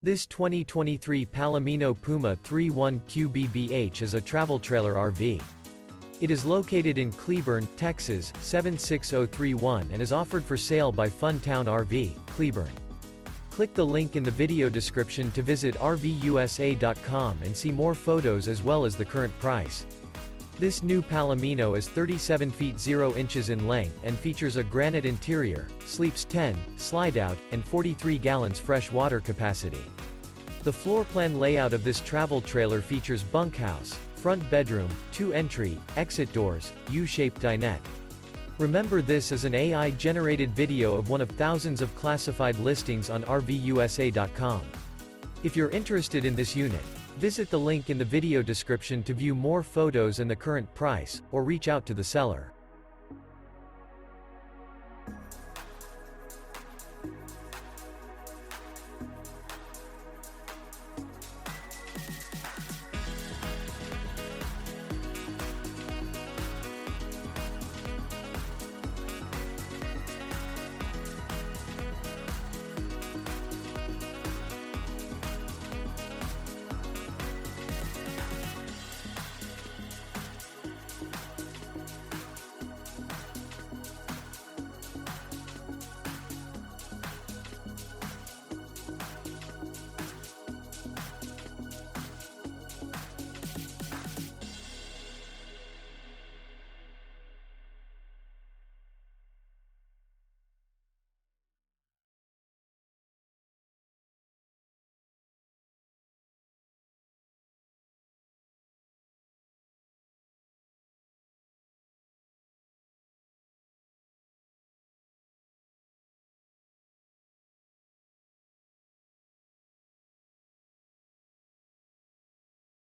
This 2023 Palomino Puma 3.1 QBBH is a travel trailer RV. It is located in Cleburne, Texas, 76031 and is offered for sale by Funtown RV, Cleburne. Click the link in the video description to visit RVUSA.com and see more photos as well as the current price. This new Palomino is 37 feet 0 inches in length and features a granite interior, sleeps 10, slide-out, and 43 gallons fresh water capacity. The floor plan layout of this travel trailer features bunkhouse, front bedroom, 2 entry, exit doors, U-shaped dinette. Remember, this is an AI-generated video of one of thousands of classified listings on RVUSA.com. If you're interested in this unit, visit the link in the video description to view more photos and the current price, or reach out to the seller.